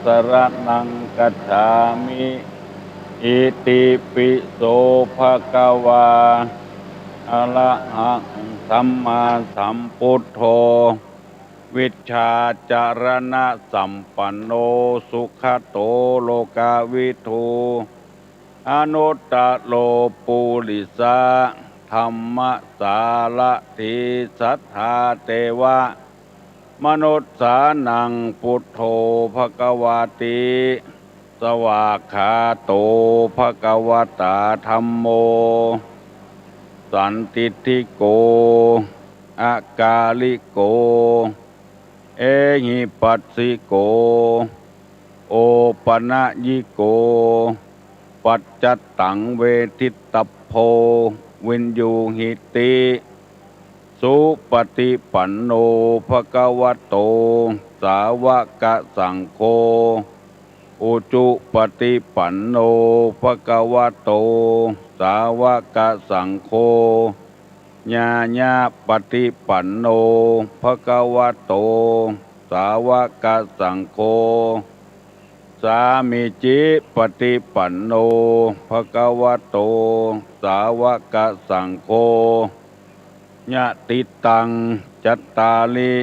สรณังคัจฉามิอิติปิโสภะคะวาอะระหังสัมมาสัมพุทโธวิชชาจารณะสัมปันโนสุขโตโลกาวิทูอนุตตโลปุริสาธรรมสารถิสัทธาเตวะมนุษย์สานังพุทโธภควาติสวากขาโตภควตาธัมโมสันติทิโกอากาลิโกเอหิปัสสิโกโอปนะยิโกปัจจตังเวทิตพโพวินยูหิติสุปฏิปันโนภควโตสาวกสังโฆอุจุปฏิปันโนภควโตสาวกสังโฆญาญาปฏิปันโนภควโตสาวกสังโฆสามิจิปฏิปันโนภควโตสาวกสังโฆญาติตังจัตตาลิ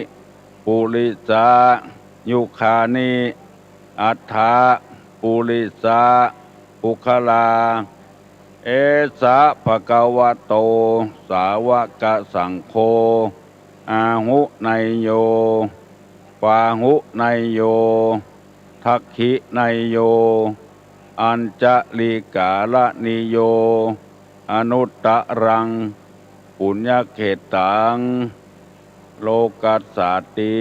ปุริสายุคานิอัฏฐาปุริสาปุคลาเอสะภะคะวะโตสาวกสังโฆอาหุไนโยปาหุไนโยทักขิไนโยอัญจลิกาลนิโยอนุตตรังปุญญเขตังโลกัสสติ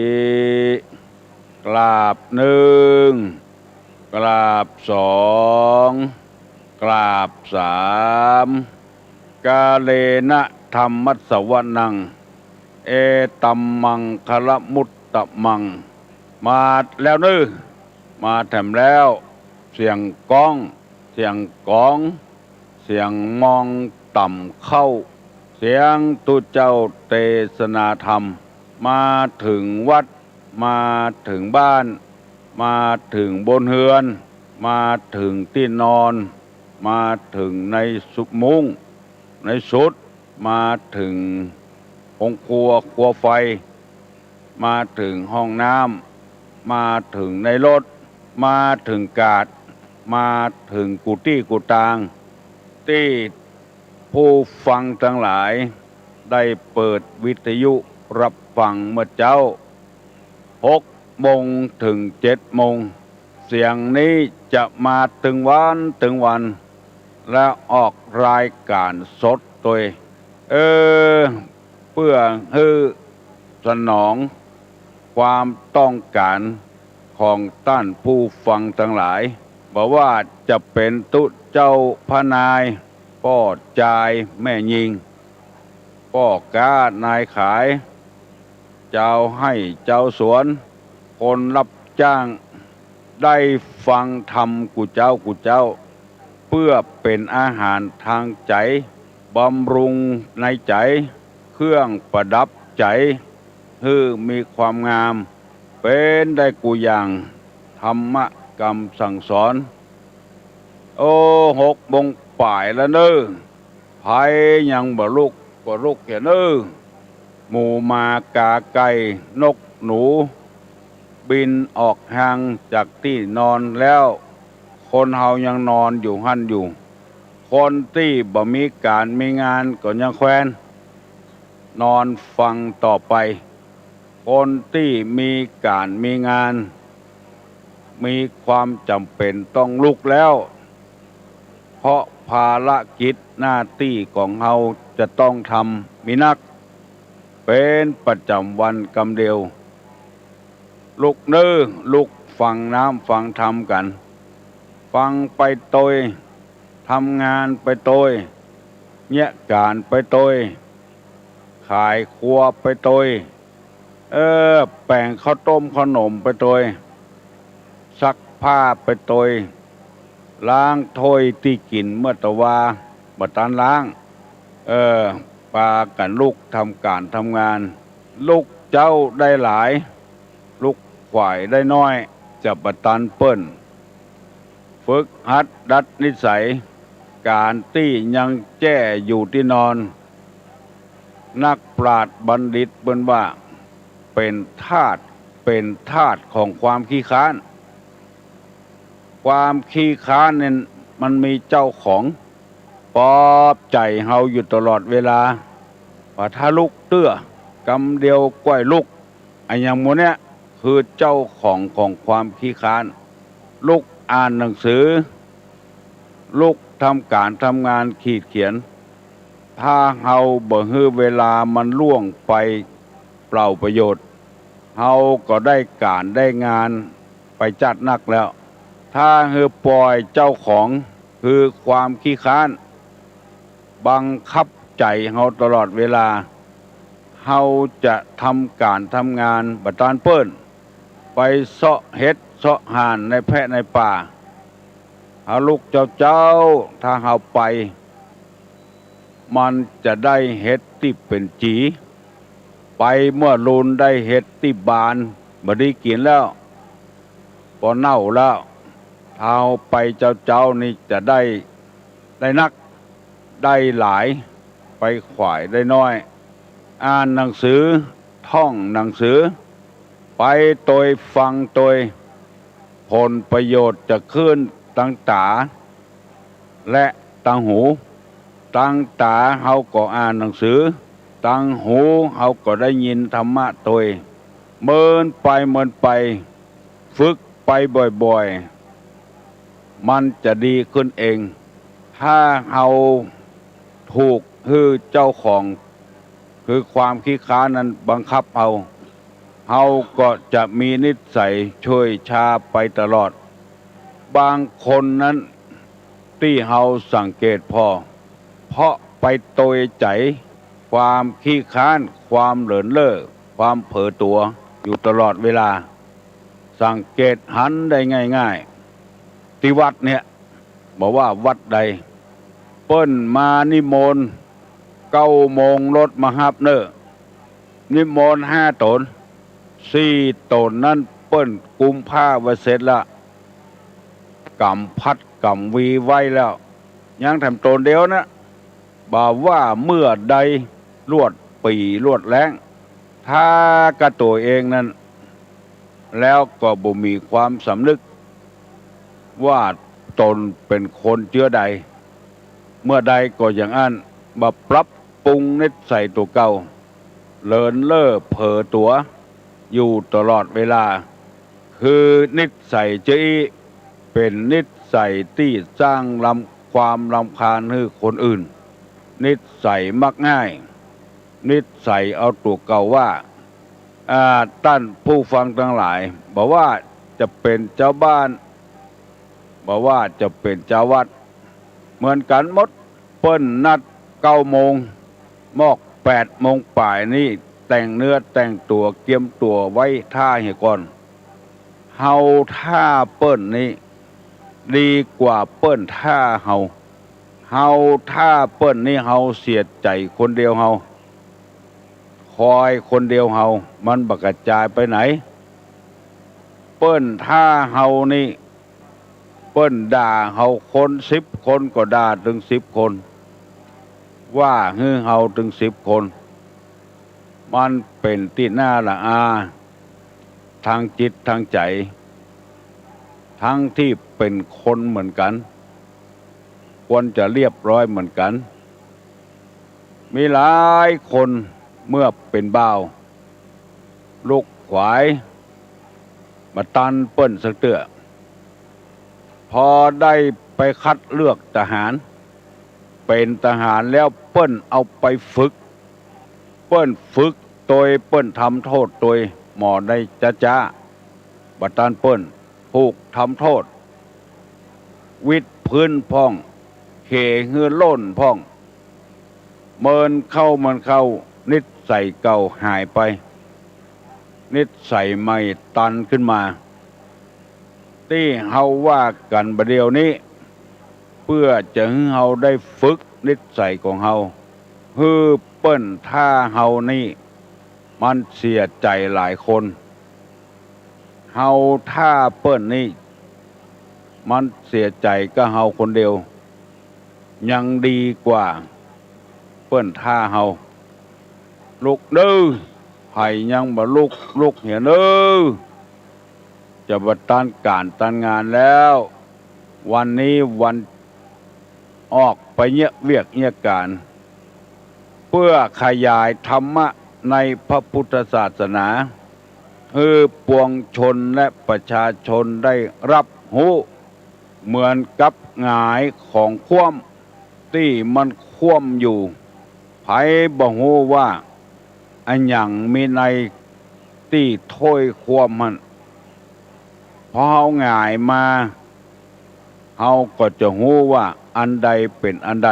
กราบหนึ่งกราบสองกราบสามกาเลนะธรรมัสสวนังเอตัมมังคลมุตตะมังมาแล้วนึมาแถมแล้วเสียงก้องเสียงก้องเสียงมองต่ำเข้าเสียงตุเจ้าเทศนาธรรมมาถึงวัดมาถึงบ้านมาถึงบนเฮือนมาถึงที่นอนมาถึงในสุมุ้งในสุดมาถึงองครัวไฟมาถึงห้องน้ำมาถึงในรถมาถึงกาดมาถึงกุฏิกุฏางที่ผู้ฟังทั้งหลายได้เปิดวิทยุรับฟังเมื่อเจ้า6 โมงถึง 7 โมงเสียงนี้จะมาถึงวันและออกรายการสดตัวเพื่อให้สนองความต้องการของท่านผู้ฟังทั้งหลายบอกว่าจะเป็นตุเจ้าพระนายพ่อจายแม่ยิงพ่อกานายขายเจ้าให้เจ้าสวนคนรับจ้างได้ฟังธรรมกุเจ้าเพื่อเป็นอาหารทางใจบำรุงในใจเครื่องประดับใจให้มีความงามเป็นได้กุอย่างธรรมกรรมสั่งสอน6 โมงป่ายแล้วเนอไผยังบ่ลุกแค่เนอหมูมากาไก่นกหนูบินออกห่างจากที่นอนแล้วคนเฮายังนอนอยู่หั่นอยู่คนที่บ่มีการมีงานก็ยังแควนนอนฟังต่อไปคนที่มีการมีงานมีความจำเป็นต้องลุกแล้วเพราะภารกิจหน้าที่ของเฮาจะต้องทำมีนักเป็นประจำวันกำเดียวลุกลุกฟังน้ำฟังธรรมกันฟังไปโตยทำงานไปโตยเนี่ยการไปโตยขายครัวไปโตยแป้งข้าวต้มขนมไปโตยซักผ้าไปโตยล้างถ้วยที่กินเมื่อตะวาบัดตานล้างปากันลูกทำการทำงานลูกเจ้าได้หลายลูกฝ่ายได้น้อย จะประตันเปิ้นฝึกหัดดัดนิสัยการตี้ยังแจ้อยู่ที่นอนนักปราชญ์บัณฑิตเปิ้นว่าเป็นธาตุของความขี้ค้านความขี้ค้านเนี่ยมันมีเจ้าของปลอบใจเฮาอยู่ตลอดเวลาว่าถ้าลุกเตื้อกำเดียวก้อยลุกไอ้อย่างโมเนี้ยคือเจ้าของความขี้ค้านลุกอ่านหนังสือลุกทำการทำงานขีดเขียนถ้าเฮาบ่ฮื้อเวลามันล่วงไปเปล่าประโยชน์เฮาก็ได้การได้งานไปจัดนักแล้วถ้าฮื้อปล่อยเจ้าของคือความขี้ค้านบังคับใจเฮาตลอดเวลาเฮาจะทำการทำงานบัดตานเปิ้นไปเสาะเฮ็ดเสาะห่านในแพะในป่าเฮาลูกเจ้าถ้าเฮาไปมันจะได้เฮ็ดที่เป็นจีไปเมื่อลูนได้เฮ็ดที่บานบ่ได้กินแล้วพอเน่าแล้วเฮาไปเจ้านี่จะได้นักได้หลายไปขวายได้น้อยอ่านหนังสือท่องหนังสือไปโดยฟังโดยผลประโยชน์จะขึ้นตั้งตาและตั้งหูตั้งตาเฮาก็อ่านหนังสือตั้งหูเฮาก็ได้ยินธรรมะโดยเมินไปฝึกไปบ่อยๆมันจะดีขึ้นเองถ้าเฮาถูกคือเจ้าของคือความขี้ค้านนั้นบังคับเฮาก็จะมีนิสัยช่วยชาไปตลอดบางคนนั้นที่เฮาสังเกตเพราะไปโตยใจความขี้ค้านความเหลินเล่อความเผลอตัวอยู่ตลอดเวลาสังเกตหันได้ง่ายๆที่วัดเนี่ยบอกว่าวัดใดเปิ้นมานิมนต์9 โมงรถมาฮับเนอนิมนต์5 ตน4 ตนนั้นเปิ้นกุมผ้าไว้เสร็จละกำพัดกำวีไว้แล้วยังทำตนเดียวนะบ่าว่าเมื่อใดลวดปีลวดแรงถ้ากระตัวเองนั้นแล้วก็บ่มีความสำนึกว่าตนเป็นคนเชื้อใดเมื่อใดก็อย่างนั้นมาปรับปรุงนิสัยตัวเก่าเลินเล่อเผลอตัวอยู่ตลอดเวลาคือนิสัยเจี้เป็นนิสัยที่สร้างความรำคาญให้คนอื่นนิสัยมักง่ายนิสัยเอาตัวเก่าว่าท่านผู้ฟังทั้งหลายบอกว่าจะเป็นเจ้าบ้านบอกว่าจะเป็นเจ้าวัดเหมือนกันหมดเปิ้นนัด9 โมงมอก8 โมงป่ายนี่แต่งเนื้อแต่งตัวเตรียมตัวไว้ท่าให้ก่อนเฮาท่าเปิ้นนี่ดีกว่าเปิ้นท่าเฮาท่าเปิ้นนี่เฮาเสียใจคนเดียวเฮาคอยคนเดียวเฮามันบักกระจายไปไหนเปิ้นท่าเฮานี่เปิ้นด่าเฮาคน10 คนก็ด่าถึง10 คนว่าฮือเฮาถึง10 คนมันเป็นที่น่าละอาทางจิตทางใจทั้งที่เป็นคนเหมือนกันควรจะเรียบร้อยเหมือนกันมีหลายคนเมื่อเป็นบ่าวลูกขวายมาตันเปิ้นสักเตื้อพอได้ไปคัดเลือกทหารเป็นทหารแล้วเปิ้นเอาไปฝึกเปิ้นฝึกโดยเปิ้นทำโทษโดยหมอได้จ้าบัดตานเปิ้นผูกทำโทษวิดพื้นพ่องเขหือล้นพ่องเมินเข้านิสัยเก่าหายไปนิสัยใหม่ตันขึ้นมาที่เฮาว่ากันประเดี๋ยวนี้เพื่อจะให้เฮาได้ฝึกนิสัยของเฮาฮือเปิ้นท่าเฮานี่มันเสียใจหลายคน เฮาถ้าเปิ้นนี่มันเสียใจก็เฮาคนเดียวยังดีกว่าเปิ้นท่าเฮาลุกเด้อไผยังบ่ลุกเหียเด้อจะบ่ต้านการต้านงานแล้ววันนี้วันออกไปเงียเวียกเงียการเพื่อขยายธรรมะในพระพุทธศาสนาให้ปวงชนและประชาชนได้รับรู้เหมือนกับหงายของคว่ำที่มันคว่ำอยู่ไผบ่ฮู้ว่าอันหยังมีในที่ถ้วยคว่ำมันพอเฮาหงายมาเฮาก็จะฮู้ว่าอันใดเป็นอันใด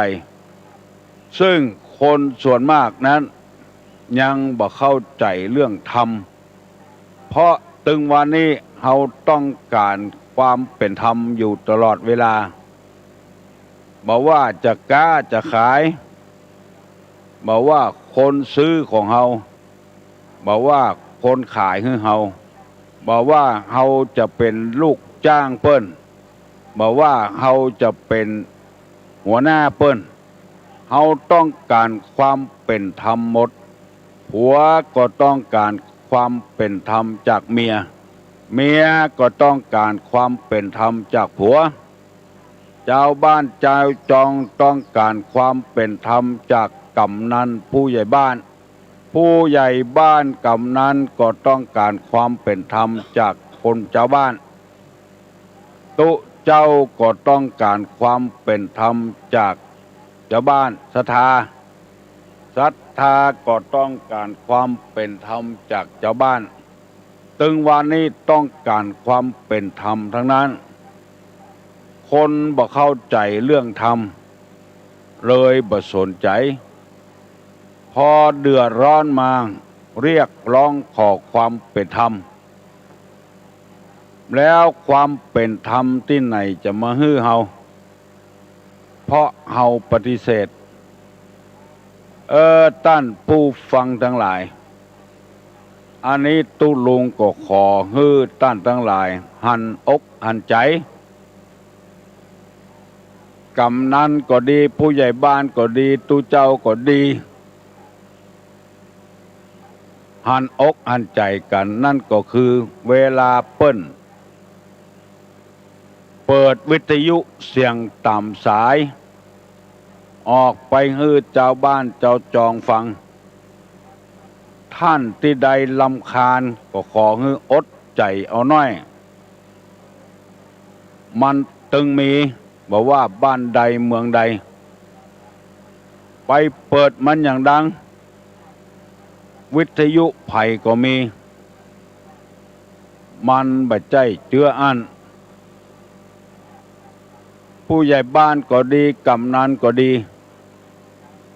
ซึ่งคนส่วนมากนั้นยังบ่เข้าใจเรื่องธรรมเพราะตึงวันนี้เฮาต้องการความเป็นธรรมอยู่ตลอดเวลาบ่ว่าจะค้าจะขายบ่ว่าคนซื้อของเฮาบ่ว่าคนขายให้เฮาบ่ว่าเฮาจะเป็นลูกจ้างเปิ้นบ่ว่าเฮาจะเป็นหัวหน้าเปิ้นเฮาต้องการความเป็นธรรมหมดผัวก็ต้องการความเป็นธรรมจากเมียก็ต้องการความเป็นธรรมจากผัวเจ้าบ้านเจ้าจองต้องการความเป็นธรรมจากกำนันผู้ใหญ่บ้านผู้ใหญ่บ้านกำนันก็ต้องการความเป็นธรรมจากคนเจ้าบ้านตุเจ้าก็ต้องการความเป็นธรรมจากเจ้าบ้านศรัทธาก็ต้องการความเป็นธรรมจากเจ้าบ้านตึงวันนี้ต้องการความเป็นธรรมทั้งนั้นคนบ่เข้าใจเรื่องธรรมเลยบ่สนใจพอเดือดร้อนมาเรียกร้องขอความเป็นธรรมแล้วความเป็นธรรมที่ไหนจะมาฮื้อเฮาเพราะเฮาปฏิเสธท่านผู้ฟังทั้งหลายอันนี้ตุลุงก็ขอฮื้อท่านทั้งหลายหันอกหันใจกำนันก็ดีผู้ใหญ่บ้านก็ดีตุเจ้าก็ดีหันอกหันใจกันนั่นก็คือเวลาเปิ้นเปิดวิทยุเสียงต่ำสายออกไปฮื้อเจ้าบ้านเจ้าจองฟังท่านที่ใดรำคาญก็ขอฮื้ออดใจเอาน้อยมันตึงมีบอกว่าบ้านใดเมืองใดไปเปิดมันอย่างดังวิทยุไผ่ก็มีมันบ่ใจเจืออันผู้ใหญ่บ้านก็ดีกำนันก็ดี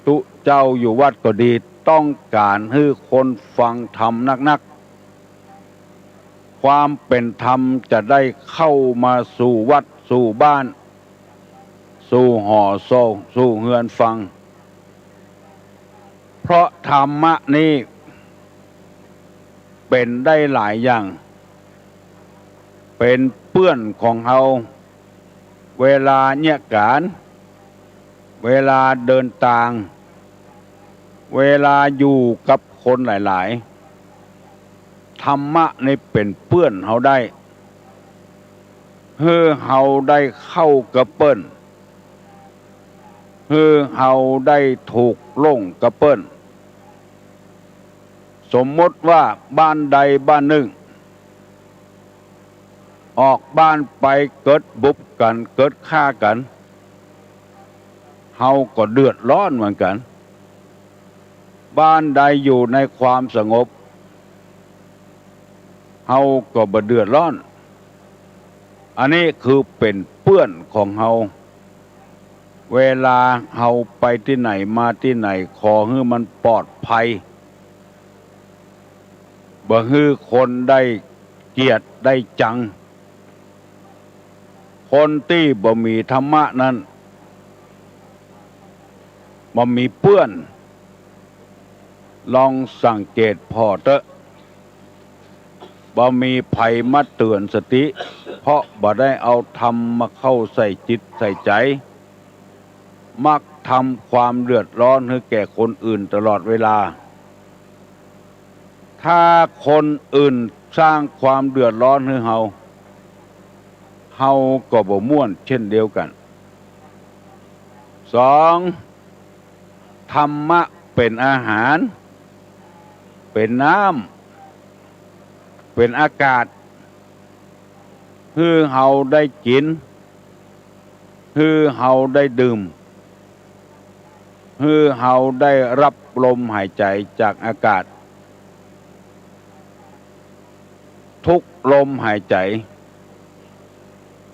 ตุเจ้าอยู่วัดก็ดีต้องการให้คนฟังธรรมนักๆความเป็นธรรมจะได้เข้ามาสู่วัดสู่บ้านสู่หอโซสู่เฮือนฟังเพราะธรรมะนี้เป็นได้หลายอย่างเป็นเปื้อนของเฮาเวลาเนี่ยการเวลาเดินทางเวลาอยู่กับคนหลายๆธรรมะนี่เป็นเปื้อนเฮาได้เฮือเฮาได้เข้ากับเปิ้นเฮือเฮาได้ถูกลงกับเปิ้นสมมติว่าบ้านใดบ้านหนึ่งออกบ้านไปเกิดบุบกันเกิดฆ่ากันเฮาก็เดือดร้อนเหมือนกันบ้านใดอยู่ในความสงบเฮาก็บ่เดือดร้อนอันนี้คือเป็นเปื้อนของเฮาเวลาเฮาไปที่ไหนมาที่ไหนขอให้มันปลอดภัยบ่ให้คนได้เกลียดได้จังคนที่บ่มีธรรมะนั้นบ่มีเปื้อนลองสังเกตพอเถอะ บ่มีภัยมาเตือนสติเพราะบ่ได้เอาธรรมมาเข้าใส่จิตใส่ใจมักทำความเดือดร้อนให้แก่คนอื่นตลอดเวลาถ้าคนอื่นสร้างความเดือดร้อนให้เฮาก็บ่ม่วนเช่นเดียวกันสองธรรมะเป็นอาหารเป็นน้ำเป็นอากาศคือเฮาได้กินคือเฮาได้ดื่มคือเฮาได้รับลมหายใจจากอากาศทุกลมหายใจ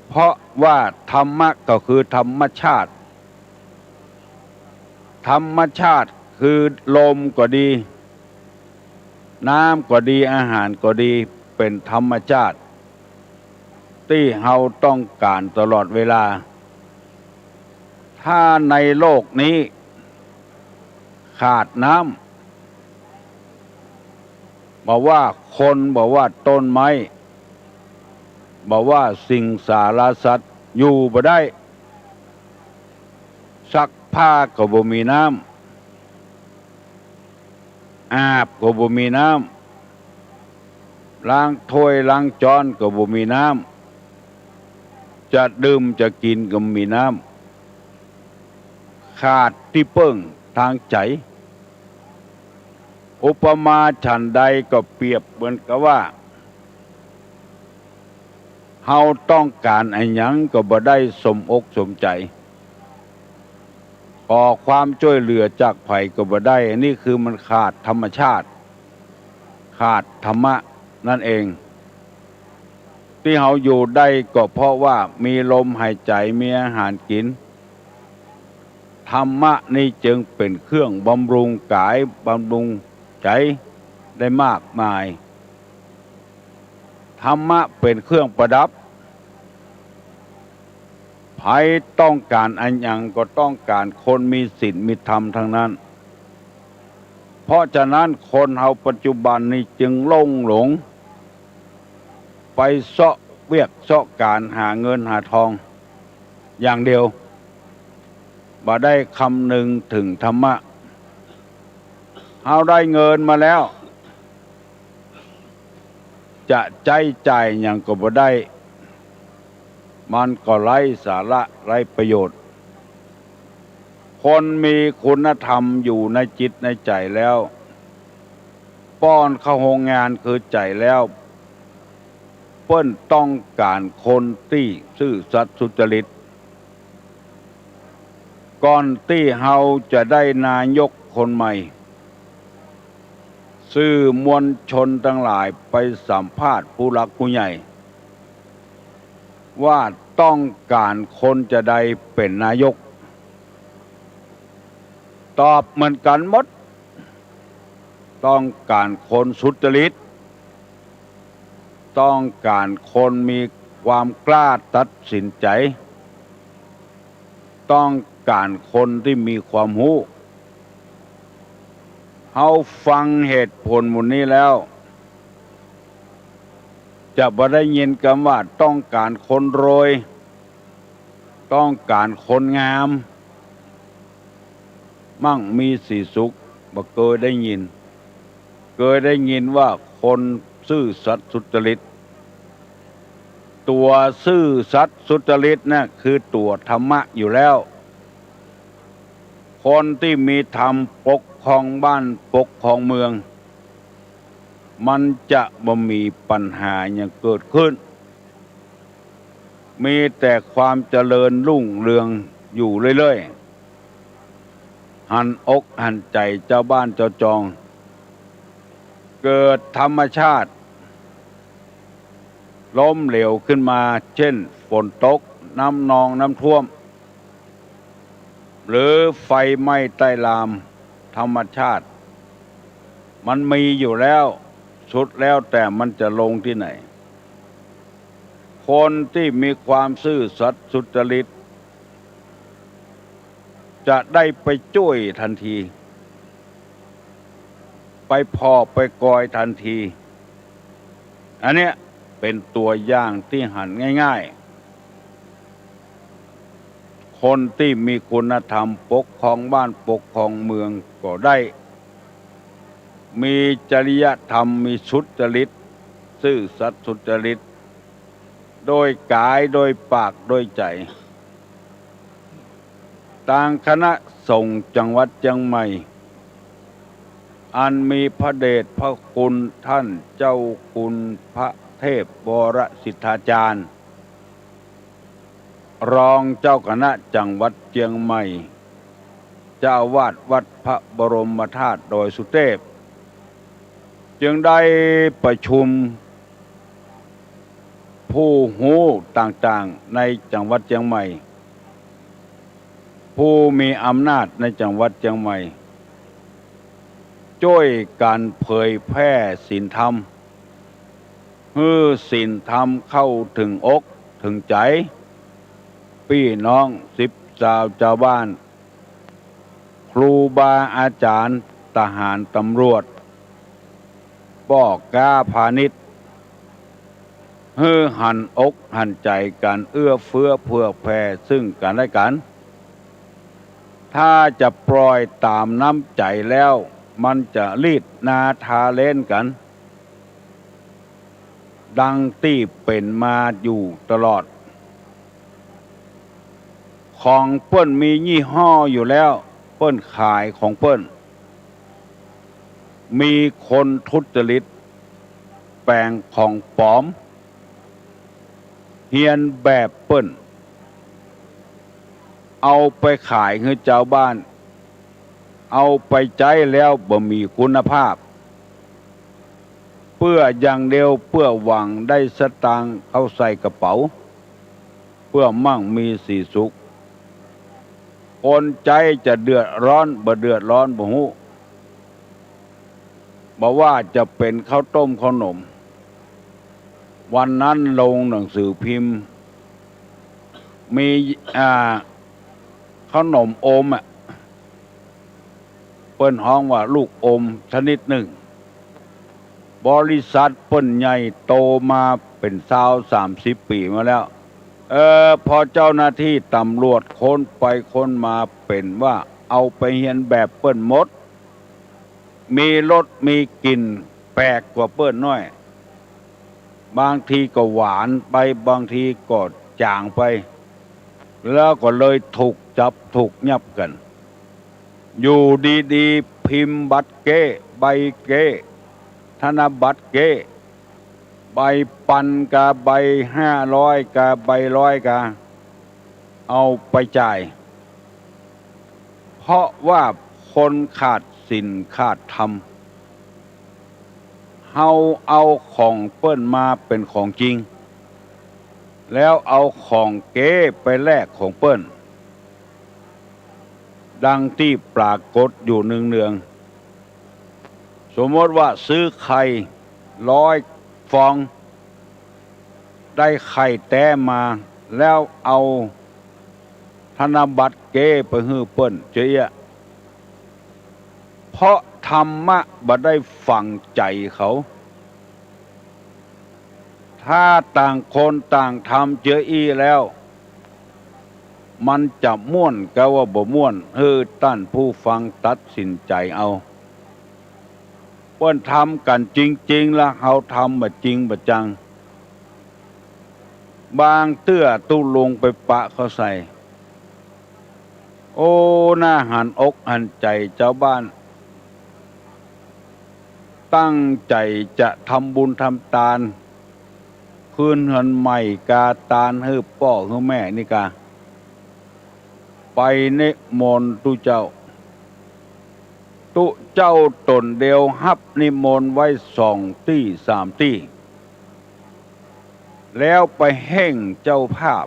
เพราะว่าธรรมะก็คือธรรมชาติธรรมชาติคือลมก็ดีน้ำก็ดีอาหารก็ดีเป็นธรรมชาติที่เฮาต้องการตลอดเวลาถ้าในโลกนี้ขาดน้ำบอกว่าคนบอกว่าต้นไม้บอกว่าสิ่งสารสัตว์อยู่บ่ได้ซักผ้าก็บ่มีน้ำอาบก็บ่มีน้ำล้างถ้วยล้างจานก็บ่มีน้ำจะดื่มจะกินก็มีน้ำขาดที่เปิ้งทางใจอุปมาฉันใดก็เปรียบเหมือนกับว่าเฮาต้องการอันหยังก็บ่ได้สมอกสมใจขอความช่วยเหลือจากไผก็บ่ได้อันนี้คือมันขาดธรรมชาติขาดธรรมะนั่นเองที่เฮาอยู่ได้ก็เพราะว่ามีลมหายใจมีอาหารกินธรรมะนี่จึงเป็นเครื่องบำรุงกายบำรุงใจได้มากมายธรรมะเป็นเครื่องประดับใครต้องการอันหยังก็ต้องการคนมีศีลมีธรรมทั้งนั้นเพราะฉะนั้นคนเฮาปัจจุบันนี้จึงหลงไปเสาะเวียกเสาะการหาเงินหาทองอย่างเดียวบ่ได้คำนึงถึงธรรมะเฮาได้เงินมาแล้วจะใจจ่ายหยังก็บ่ได้มันก็ไร้สาระไร้ประโยชน์คนมีคุณธรรมอยู่ในจิตในใจแล้วป้อนเข้าโรงงานคือใจแล้วเปิ้นต้องการคนที่ซื่อสัตย์สุจริตก่อนที่เฮาจะได้นายกคนใหม่สื่อมวลชนทั้งหลายไปสัมภาษณ์ผู้หลักผู้ใหญ่ว่าต้องการคนจะได้เป็นนายกตอบเหมือนกันหมดต้องการคนสุจริตต้องการคนมีความกล้าตัดสินใจต้องการคนที่มีความรู้เฮาฟังเหตุผลหมดนี้แล้วจะบ่ได้ยินคำว่าต้องการคนรวยต้องการคนงามมั่งมีสีสุขบ่เคยได้ยินเคยได้ยินว่าคนซื่อสัตย์สุจริตตัวซื่อสัตย์สุจริตนะคือตัวธรรมะอยู่แล้วคนที่มีธรรมปกครองบ้านปกครองเมืองมันจะบ่มีปัญหาอย่างเกิดขึ้นมีแต่ความเจริญรุ่งเรืองอยู่เรื่อยๆหันอกหันใจเจ้าบ้านเจ้าจองเกิดธรรมชาติล้มเหลวขึ้นมาเช่นฝนตกน้ำนองน้ำท่วมหรือไฟไหม้ใต้ลามธรรมชาติมันมีอยู่แล้วสุดแล้วแต่มันจะลงที่ไหนคนที่มีความซื่อสัตย์สุจริตจะได้ไปช่วยทันทีไปพอไปกอยทันที อันเนี้ยเป็นตัวอย่างที่หันง่ายๆคนที่มีคุณธรรมปกครองบ้านปกครองเมืองก็ได้มีจริยธรรมมีสุจริตซื่อสัตย์สุจริตโดยกายโดยปากโดยใจต่างคณะสงฆ์จังหวัดเชียงใหม่อันมีพระเดชพระคุณท่านเจ้าคุณพระเทพวรสิทธาจารย์รองเจ้าคณะจังหวัดเชียงใหม่เจ้าวาดวัดพระบรมธาตุดอยสุเทพจึงได้ประชุมผู้หูต่างๆในจังหวัดเชียงใหม่ผู้มีอำนาจในจังหวัดเชียงใหม่ช่วยการเผยแพร่ศีลธรรมให้ศีลธรรมเข้าถึงอกถึงใจพี่น้องศิษย์ชาวชาวบ้านครูบาอาจารย์ทหารตำรวจป้อกาพาณิชย์ให้หันอกหันใจกันเอื้อเฟื้อเผื่อแผ่ซึ่งกันและกันถ้าจะปล่อยตามน้ำใจแล้วมันจะรีดนาทาเล่นกันดังที่เป็นมาอยู่ตลอดของเปิ้นมียี่ห้ออยู่แล้วเปิ้นขายของเปิ้นมีคนทุจริตแปลงของปลอมเฮียนแบบเปิ้นเอาไปขายให้เจ้าบ้านเอาไปใช้แล้วบ่มีคุณภาพเพื่ออย่างเดียวเพื่อหวังได้สตางค์เข้าใส่กระเป๋าเพื่อมั่งมีสีสุขคนใจจะเดือดร้อนบ่เดือดร้อนบ่ฮู้บ่ว่าจะเป็นข้าวต้มขนมวันนั้นลงหนังสือพิมพ์มีขนมโอมเปิ้นฮ้องว่าลูกอมชนิดหนึ่งบริษัทเปิ้นใหญ่โตมาเป็น30 ปีมาแล้วพอเจ้าหน้าที่ตำรวจค้นไปค้นมาเป็นว่าเอาไปเฮียนแบบเปิ้นหมดมีรสมีกลิ่นแปลกกว่าเปิ้นน้อยบางทีก็หวานไปบางทีก็จางไปแล้วก็เลยถูกจับถูกยับกันอยู่ดีๆพิมพ์บัตรเก้ใบเก้ธนบัตรเก้ใบปันกาใบ500กาใบ100กาเอาไปจ่ายเพราะว่าคนขาดศีลขาดธรรมเฮาเอาของเปิ้นมาเป็นของจริงแล้วเอาของเก๊ไปแลกของเปิ้นดังที่ปรากฏอยู่เนืองๆสมมติว่าซื้อไข่100 ฟองได้ไข่แต้มาแล้วเอาธนบัตรเก๊ไปให้เปิ้นเจ๊ะเพราะธรรมะบ่ได้ฝังใจเขาถ้าต่างคนต่างทำเจออีแล้วมันจะม่วนก็ว่าบ่ม่วนท่านผู้ฟังตัดสินใจเอาเปิ้นทำกันจริงๆแล้วเฮาทำบ่จริงบ่จังบางเตื้อตู้ลงไปปะเขาใส่โอ้น่าหันอกหันใจเจ้าบ้านตั้งใจจะทำบุญทำทานคืนเงินใหม่กาตานให้พ่อให้แม่นี่กาไปนิมนต์ตุเจ้าตนเดียวฮับนิมนต์ไว้2 ที่ 3 ที่แล้วไปแห่งเจ้าภาพ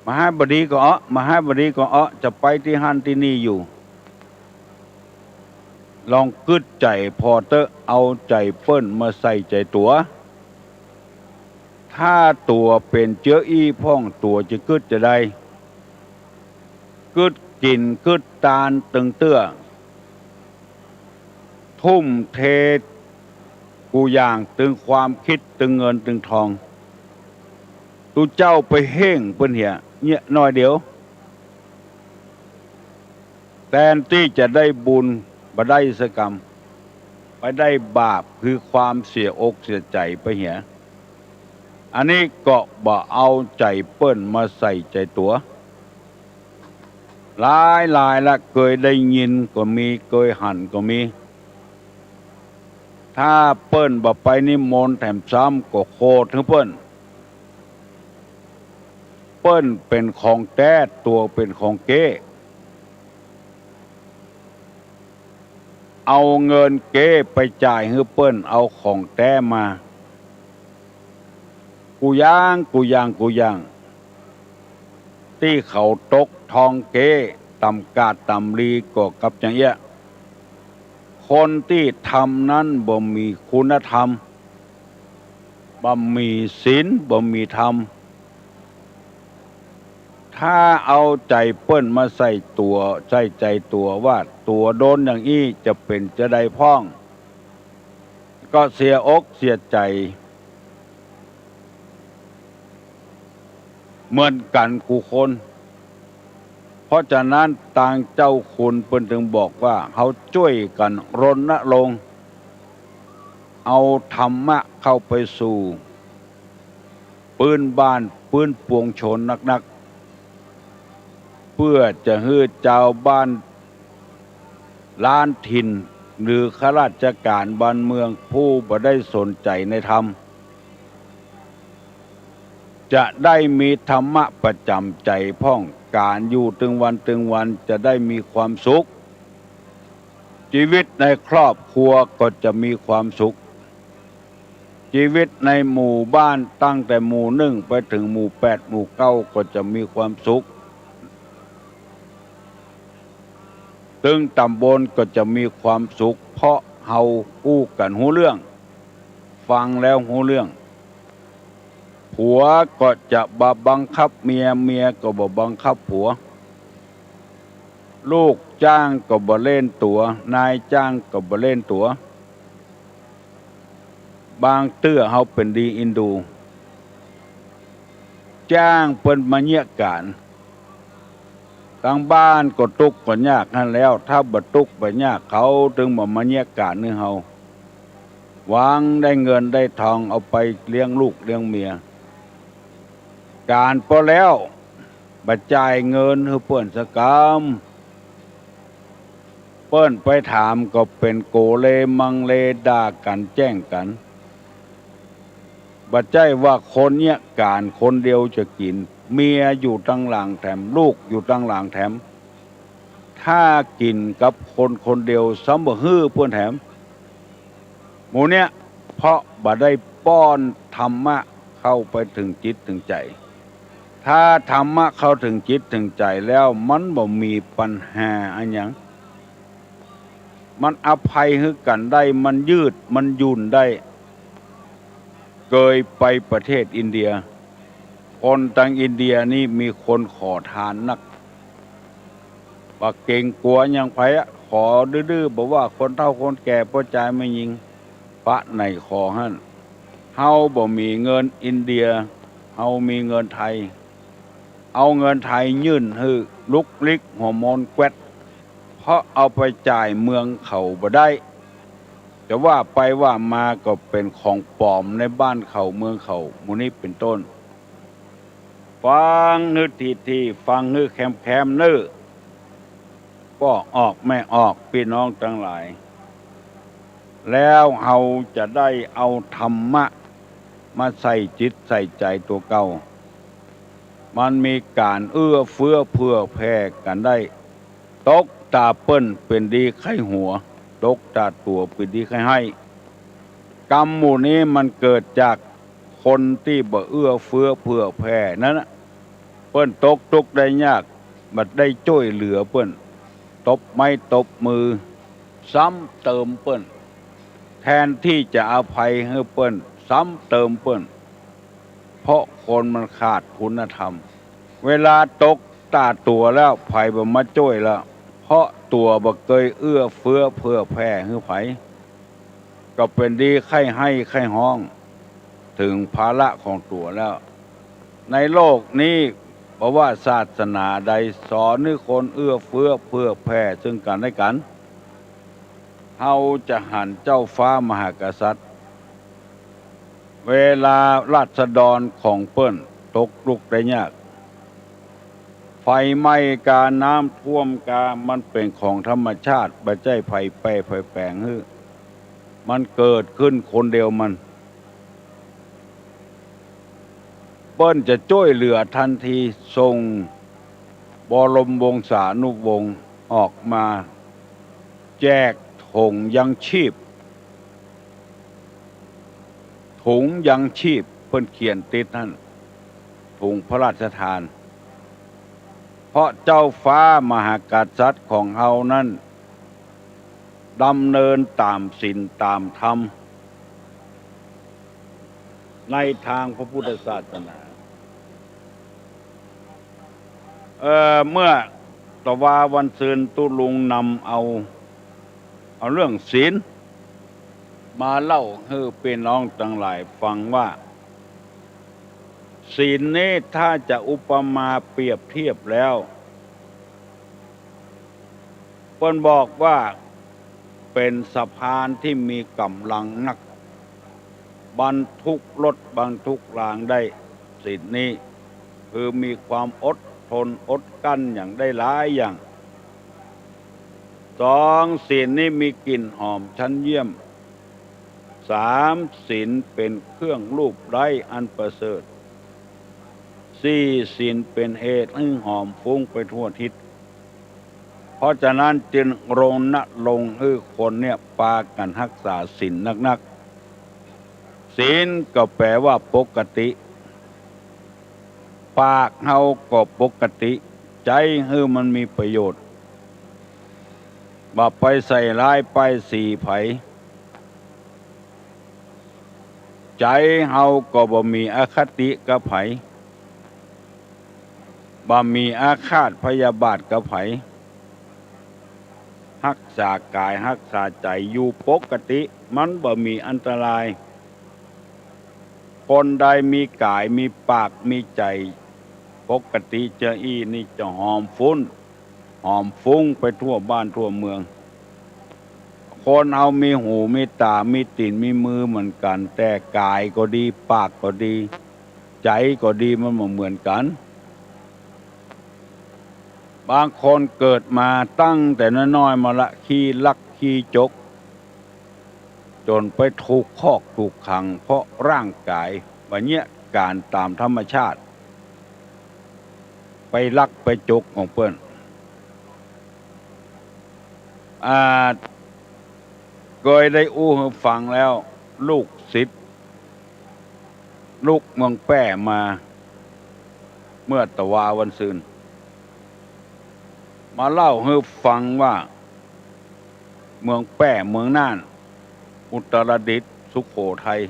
มหาบดีก็จะไปที่ฮั่นที่นี่อยู่ลองกึดใจพอเตอะเอาใจเปิ้นมาใส่ใจตัวถ้าตัวเป็นเจ้าอี้พ่องตัวจะกึดจะได้กึดกินกึดตาลตึงเตื้อทุ่มเท กูย่างตึงความคิดตึงเงินตึงทองตูเจ้าไปเฮ่งเปิ้นเหียเนี่ยน้อยเดียวแทนที่จะได้บุญบ่ได้สกรรมไปได้บาปคือความเสียอกเสียใจไปเหียอันนี้ก็บ่เอาใจเปิ้นมาใส่ใจตัวหลายละเคยได้ยินก็มีเคยหันก็มีถ้าเปิ้นบ่ไปนิมนต์แถมซ้ำก็โคตรถึงเปิ้นเป็นของแท้ตัวเป็นของเก้เอาเงินเก้ไปจ่ายให้เปิ้นเอาของแท้มากูย่างที่เขาตกทองเก้ตำกาดตำลีก็กับจังเอี้ยคนที่ทำนั้นบ่มีคุณธรรมบ่มีศีลบ่มีธรรมถ้าเอาใจเปิ้นมาใส่ใจตัวว่าตัวโดนอย่างอี้จะเป็นจะได้พ้องก็เสียอกเสียใจเหมือนกันกูคนเพราะฉะนั้นต่างเจ้าคุณเปิ้นถึงบอกว่าเขาช่วยกันรณรงค์เอาธรรมะเข้าไปสู่ปืนบ้านปืนปวงชนนักเพื่อจะให้เจ้าบ้านล้านถิ่นหรือข้าราชการบ้านเมืองผู้บ่ได้สนใจในธรรมจะได้มีธรรมะประจำใจพ่องการอยู่ตึงวันจะได้มีความสุขชีวิตในครอบครัวก็จะมีความสุขชีวิตในหมู่บ้านตั้งแต่หมู่1ไปถึงหมู่8หมู่9ก็จะมีความสุขตึงตำบลก็จะมีความสุขเพราะเฮากู้กันหูเรื่องฟังแล้วหูเรื่องผัวก็จะบ่บังคับเมียก็บ่บังคับผัวลูกจ้างก็บ่เล่นตัวนายจ้างก็บ่เล่นตัวบางเตื้อเฮาเป็นดีอินดูจ้างเปิ้นมาเนียการทางบ้านก็ตุกข์ก็ยากนั่นแล้วถ้าบ่ตุกข์บ่ยากเขาถึงมาเนียการให้เฮาหวังได้เงินได้ทองเอาไปเลี้ยงลูกเลี้ยงเมียการพอแล้วบ่จ่ายเงินให้เปิ้นสกรรมเปิ้นไปถามก็เป็นโกเลมังเลด่ากันแจ้งกันบ่ใช่ว่าคนเนี้ยการคนเดียวจะกินเมียอยู่ตั้งหลังแถมลูกอยู่ตั้งหลังแถมถ้ากินกับคนเดียวซ้ำบ่ฮื้อเพิ่นแถมหมู่เนี้ยเพราะบ่ได้ป้อนธรรมะเข้าไปถึงจิตถึงใจถ้าธรรมะเข้าถึงจิตถึงใจแล้วมันบ่มีปัญหาอันหยังมันอภัยให้กันได้มันยืดมันยุ่นได้เคยไปประเทศอินเดียคนทางอินเดียนี่มีคนขอทานนักว่าเก่งกลัวยังไผขอดื้อๆบอกว่าคนเฒ่าคนแก่บ่จ่ายไม่ยิงพระในขอหั่นเฮาบ่มีเงินอินเดียเฮามีเงินไทยเอาเงินไทยยื่นให้ลุกลิกฮอร์โมนแกวดเพราะเอาไปจ่ายเมืองเขาบ่ได้แต่ว่าไปว่ามาก็เป็นของปลอมในบ้านเขาเมืองเขาหมู่นี้เป็นต้นฟังนึกทีฟังนึกแคมนึกก็ออกไม่ออกพี่น้องทั้งหลายแล้วเฮาจะได้เอาธรรมะมาใส่จิตใส่ใจตัวเก่ามันมีการเอื้อเฟื้อเผื่อแผ่กันได้ตกตาเปิ้นเป็นดีไข้หัวตกตาตัวเป็นดีไข้ให้กรรมหมู่นี้มันเกิดจากคนที่บ่เอื้อเฟื้อเผื่อแผ่นั้นนะเปิ้นตกทุกข์ได้ยากบัดได้ช่วยเหลือเปิ้นตบไม้ตบมือซ้ำเติมเปิ้นแทนที่จะอภัยให้เปิ้นซ้ำเติมเปิ้นเพราะคนมันขาดคุณธรรมเวลาตกตาตัวแล้วไผบ่มาช่วยแล้วเพราะตัวบ่เคยเอื้อเฟื้อเผื่อแผ่ให้ไผก ก็เป็นดีไข้ให้ไข้ห้องถึงภาระของตัวแล้ว ในโลกนี้เพราะว่าศาสนาใดสอนให้คนเอื้อเฟื้อเพื่อแผ่ซึ่งกันและกันเฮาจะหันเจ้าฟ้ามหากษัตริย์เวลาราษฎรของเปิ้นตกทุกข์ได้ยากไฟไหม้กาน้ำท่วมกามันเป็นของธรรมชาติบ่ใช่ไผแปรไผแปลงฮื้อมันเกิดขึ้นคนเดียวมันเปิ้นจะช่วยเหลือทันทีทรงบรมวงศานุวงศ์ออกมาแจกถุงยังชีพถุงยังชีพเพิ่นเขียนติดนั่นถุงพระราชทานเพราะเจ้าฟ้ามหากษัตริย์ของเฮานั้นดำเนินตามศีลตามธรรมในทางพระพุทธศาสนาเมื่อตะวาวันซืนตุลุงนำเอาเรื่องศีลมาเล่าให้พี่น้องทั้งหลายฟังว่าศีลนี้ถ้าจะอุปมาเปรียบเทียบแล้วเพิ่นบอกว่าเป็นสะพานที่มีกำลังนักบรรทุกรถบรรทุกรางได้ศีลนี้คือมีความอดทนอดกั้นอย่างได้หลายอย่างสองศีลนี้มีกลิ่นหอมชั้นเยี่ยมสามศีลเป็นเครื่องรูปไร้อันประเสริฐสี่ศีลเป็นเหตุให้หอมฟุ้งไปทั่วทิศเพราะฉะนั้นจึงลงให้คนเนี่ยปากันรักษาศีลนักๆศีลก็แปลว่าปกติปากเฮาก็ปกติใจให้มันมีประโยชน์บ่ไปใส่ร้ายป้ายสีไผใจเฮาก็บ่มีอคติกับไผบ่มีอาฆาตพยาบาทกับไผรักษากายรักษาใจอยู่ปกติมันบ่มีอันตรายคนใดมีกายมีปากมีใจปกติจะนี่จะหอมฟุ้งไปทั่วบ้านทั่วเมืองคนเอามีหูมีตามีตีนมีมือเหมือนกันแต่กายก็ดีปากก็ดีใจก็ดีมันบ่เหมือนกันบางคนเกิดมาตั้งแต่น้อยๆมาละขี้ลักขี้จกจนไปถูกคอกถูกขังเพราะร่างกายว่าเนี้ยการตามธรรมชาติไปลักไปจกของเปิ้นเคยได้อู้ให้ฟังแล้วลูกศิษย์ลูกเมืองแป้มาเมื่อตะวาวันซืนมาเล่าให้ฟังว่าเมืองแป้เมืองน่านอุตรดิตถ์สุโขทัย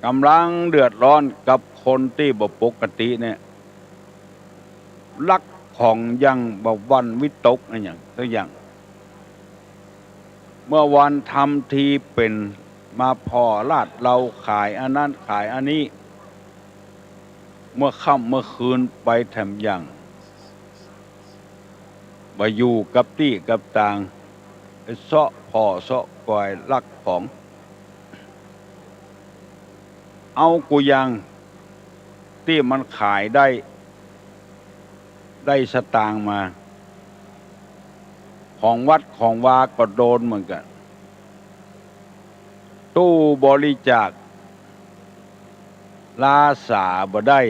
กำลังเดือดร้อนกับคนที่บ่ปกติเนี่ยลักของยังบ่วันวิตกอะไรอย่างตัวอย่างเมื่อวันทำทีเป็นมาพอลาดเราขายอันนั้นขายอันนี้เมื่อค่ำเมื่อคืนไปแถมอย่างบ่อยู่กับที่กับตางเสาะพ่อเสาะก่อยลักของเอากูยังที่มันขายได้สตางค์มาของวัดของวาก็โดนเหมือนกันตู้บริจาคลาสาบ่ได้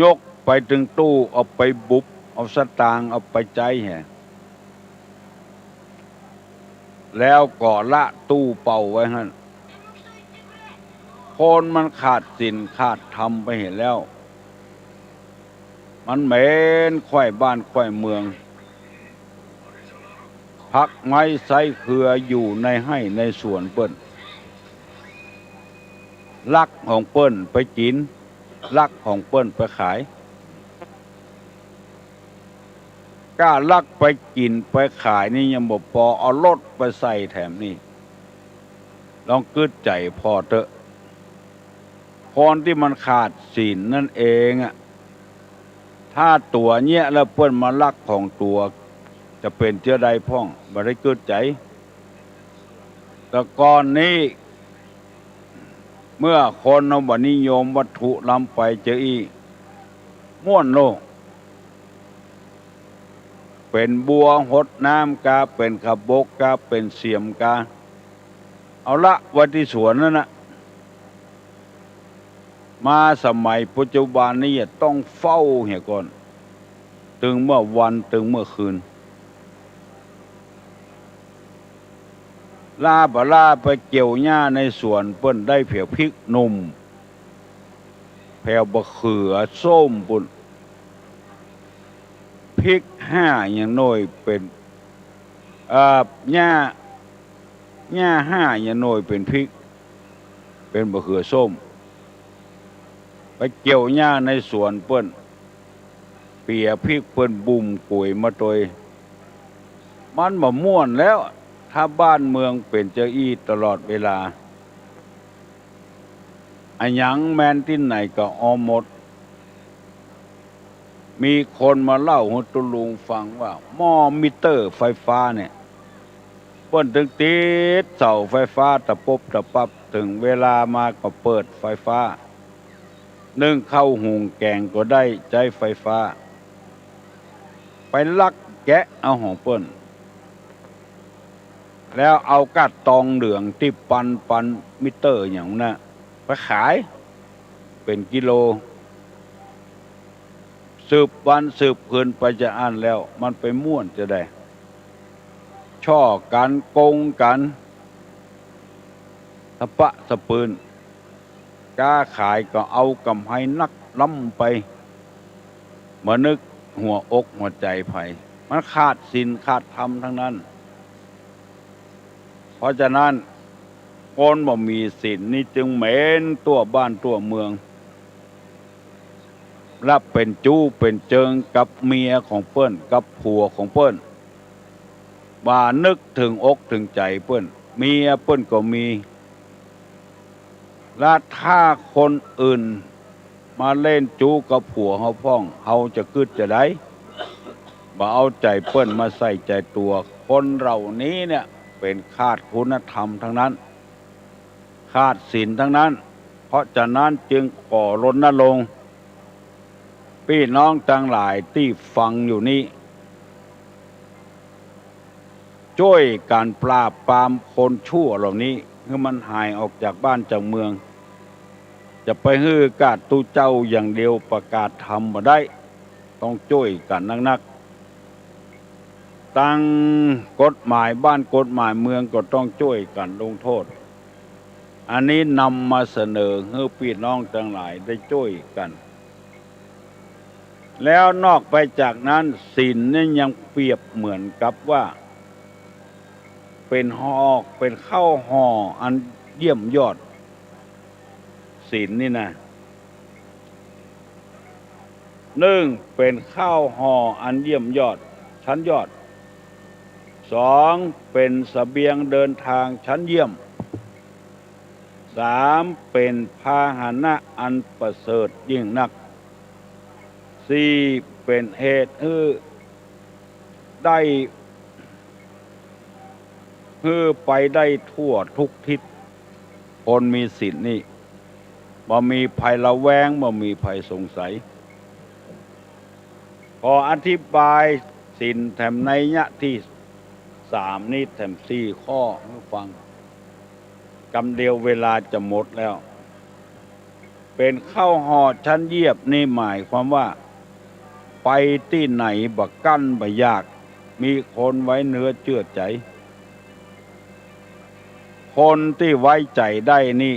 ยกไปถึงตู้เอาไปบุบเอาสตางค์เอาไปใจแห่แล้วก็ละตู้เป่าไว้หั่นคนมันขาดศีลขาดธรรมไปเห็นแล้วมันเหม็นค่อยบ้านค่อยเมืองพักไม้ไส้เครืออยู่ในให้ในสวนเปิ้นลักของเปิ้นไปกินลักของเปิ้นไปขาย กล้าลักไปกินไปขายนี่ยังบ่พอเอารถไปใส่แถมนี่ลองกึดใจพอเถอะคนที่มันขาดศีลนั่นเองอ่ะถ้าตัวเนี้ยแล้วเปิ้นมาลักของตัวจะเป็นเจ้าใดพ่องบ่ได้กึดใจแต่ก่อนนี้เมื่อคนเอาบ่นิยมวัตถุล้ำไปเจออีม่วนโลกเป็นบัวหดน้ำกาเป็นขบกกาเป็นเสียมกาเอาละวัดที่สวนนั่นนะมาสมัยปัจจุบันนี้ต้องเฝ้าเหี่ยก่อนตึงเมื่อวันตึงเมื่อคืนลาบลาไปเกี่ยวหญ้าในสวนเปิ้นได้เผียวพริกหนุ่มแผ่วบะเขือส้มปุ่นพริก5อย่างน้อยเป็นหญ้า5อย่างน้อยเป็นพริกเป็นบะเขือส้มไปเกี่ยวหญ้าในสวนเปิ้นเปียพริกเปิ้นบุ่มกุยมาโดยมันบ่ม่วนแล้วถ้าบ้านเมืองเป็นเจ้าอี้ตลอดเวลาอันหยังแม่นที่ไหนก็เอาหมดมีคนมาเล่าให้ตุลุงฟังว่าหม้อมิเตอร์ไฟฟ้าเนี่ยเปิ้นถึงติดเสาไฟฟ้าตะปบตะปับถึงเวลามาก็เปิดไฟฟ้านึ่งข้าวหุงแกงก็ได้ใช้ไฟฟ้าไปลักแกะเอาของเปิ้นแล้วเอากัดตองเหลืองที่ปันมิเตอร์อย่างนั้นไปขายเป็นกิโลสืบวันสืบคืนไปจะอ่านแล้วมันไปม่วนจะได้ช่อกันโกงกันสะปะสะปืนกล้าขายก็เอากำไห้นักล้ำไปมานึกหัวอกหัวใจไผ่มันขาดศีลขาดธรรมทั้งนั้นเพราะฉะนั้นคนบ่มีศีลนี่จึงเหม็นตัวบ้านตัวเมืองรับเป็นจู้เป็นเจิงกับเมียของเปิ้นกับผัวของเปิ้นว่านึกถึงอกถึงใจเปิ้นเมียเปิ้นก็มีและถ้าคนอื่นมาเล่นจู้กับผัวเฮาพ้องเฮาจะกึดจะได้บ่เอาใจเปิ้นมาใส่ใจตัวคนเหล่านี้เนี่ยเป็นขาดคุณธรรมทั้งนั้นขาดศีลทั้งนั้นเพราะฉะนั้นจึงขอรณรงค์พี่น้องทั้งหลายที่ฟังอยู่นี้ช่วยการปราบปรามคนชั่วเหล่านี้ให้มันหายออกจากบ้านจากเมืองจะไปฮื้อกาดตู้เจ้าอย่างเดียวประกาศทำบ่ได้ต้องช่วยกันนักๆตั้งกฎหมายบ้านกฎหมายเมืองก็ต้องช่วยกันลงโทษอันนี้นำมาเสนอให้พี่น้องทั้งหลายได้ช่วยกันแล้วนอกไปจากนั้นศีลนี่ยังเปรียบเหมือนกับว่าเป็นห่อเป็นข้าวห่ออันเยี่ยมยอดศีลนี่นะ1เป็นข้าวห่ออันเยี่ยมยอดชั้นยอด2เป็นเสบียงเดินทางชั้นเยี่ยม3เป็นพาหนะอันประเสริฐยิ่งนัก4เป็นเหตุให้ได้ไปได้ทั่วทุกทิศคนมีศีลนี่บ่มีภัยระแวงบ่มีภัยสงสัยพออธิบายศีลแถมนัยยะที่3นี่แถม4ข้อให้ฟังกำเดียวเวลาจะหมดแล้วเป็นข้าวห่อชั้นเยียบนี่หมายความว่าไปที่ไหนบ่กั้นบ่ยากมีคนไว้เนื้อเชื่อใจคนที่ไว้ใจได้นี่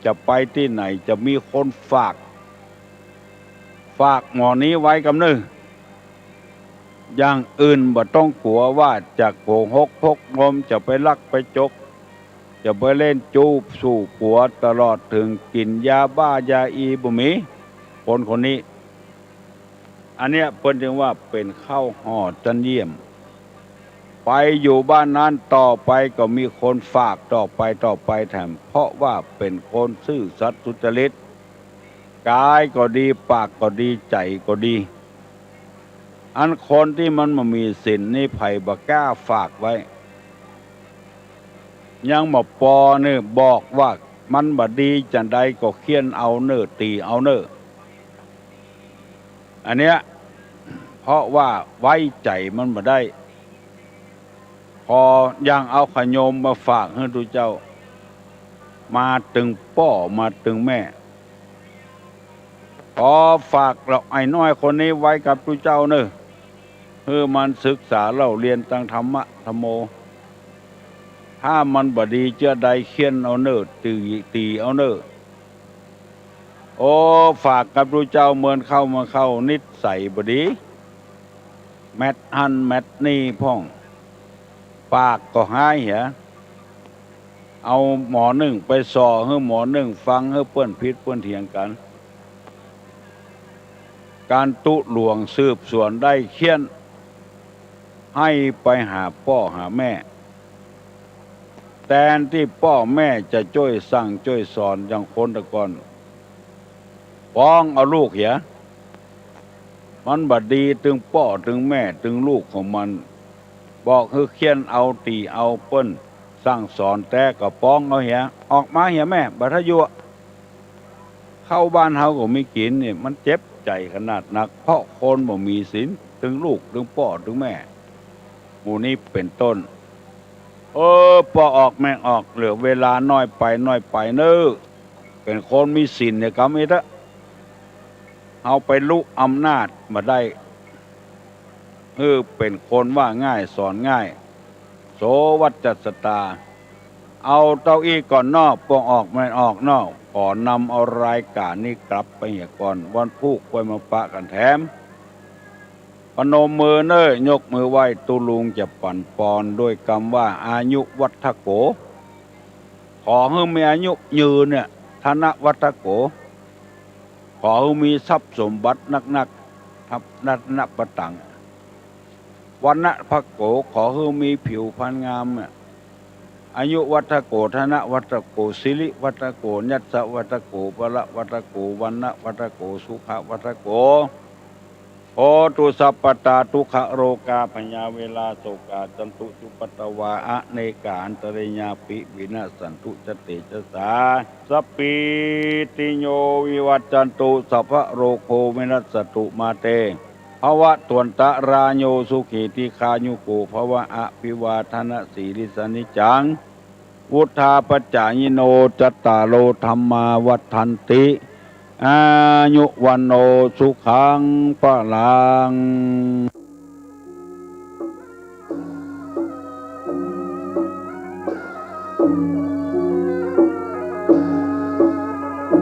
จะไปที่ไหนจะมีคนฝากหมอนี้ไว้กับนึงอย่างอื่นบ่ต้องกลัวว่าจะโกหกพกงมจะไปลักไปจกจะไปเล่นจูบสู่ผัวตลอดถึงกินยาบ้ายาอีบ่มีคนนี้ อันเนี้ยเพิ่นจึงว่าเป็นข้าวห่อจันเยี่ยมไปอยู่บ้านนั้นต่อไปก็มีคนฝากต่อไปแถมเพราะว่าเป็นคนซื่อสัตย์สุจริตกายก็ดีปากก็ดีใจก็ดีอันคนที่มันมามีศีลนี่ไผบ่กล้าฝากไว้ยังมาปอเนี่ยบอกว่ามันบ่ดีจังใดก็เคียนเอาเน้อตีเอาเน้ออันเนี้ยเพราะว่าไว้ใจมันบ่ได้พอยังเอาขโยมมาฝากให้ดูเจ้ามาตึงป้อมาตึงแม่พอฝากเราไอ้น้อยคนนี้ไว้กับดูเจ้าเน้อมันศึกษาเล่าเรียนตั้งธรรมะธรรมโมถ้ามันบ่ดีเจ้าใดเคียนเอาเน้อตีเอาเน้อโอ้ฝากกับดูเจ้าเหมือนเข้านิดใส่บ่ดีแมทหันแมทนี่พ่องปากก็หายเหียเอาหมอหนึ่งไปสอให้หมอหนึ่งฟังให้เปิ้นพิษเปิ้นเถียงกันการตุหลวงสืบสวนได้เขียนให้ไปหาพ่อหาแม่แทนที่พ่อแม่จะช่วยสั่งช่วยสอนอย่างคนตะก่อนป้องเอาลูกเหียมันบัดดีถึงพ่อถึงแม่ถึงลูกของมันบอกให้เขียนเอาตีเอาเปิ้นสั่งสอนแต่ก็ป้องเอาเหียออกมาเหียแม่บัดทะยั่วเข้าบ้านเฮาก็ไม่กินนี่มันเจ็บใจขนาดนักเพราะคนบ่มีศีลถึงลูกถึงพ่อถึงแม่หมู่นี้เป็นต้นพอออกแม่ออกเหลือเวลาน้อยไปเน้อเป็นคนมีศีลเนี่ยก็ไม่ได้เอาไปลุกอำนาจมาได้เป็นคนว่าง่ายสอนง่ายโสวัจจสตาเอาเต้าอี้ก่อนนอกปองออกไม่ออกนอกขอนำเอารายการนี้กลับไปเหี่ยก่อนวันพุกไว้มาปะกันแถมพนมมือเน้อยกมือไหว้ตุลุงจะปั่นปอนด้วยคำว่าอายุวัฒโกขอให้มีอายุยืนเนี่ยธนวัฒโกขอให้มีทรัพย์สมบัตินักทับนัตนปตังวันณะภโกขอให้มีผิวพรรณงามอายุวัฒโกธนวัฒโกสิริวัฒโกยัสสะวัฒโกพละวัฒโกวันณะวัฒโกสุขวัฒโกโอตุสัพปตาทุขโรกาพญาเวลาโสกาจันตุจุปตวาอเนกาอันตริญาปิวินาสันตุจเตจสาสัพพิติโยวิวัจจันตุสัพพะโรโควินัสสตุมาเตภวะตวนตะราโยสุขีติคายุโกภวะอภิวาทนาสีริสนิจังวุธาปัจจายโนจัตตาโลธรรมาวัฏันติอายุวันโนสุขังพลัง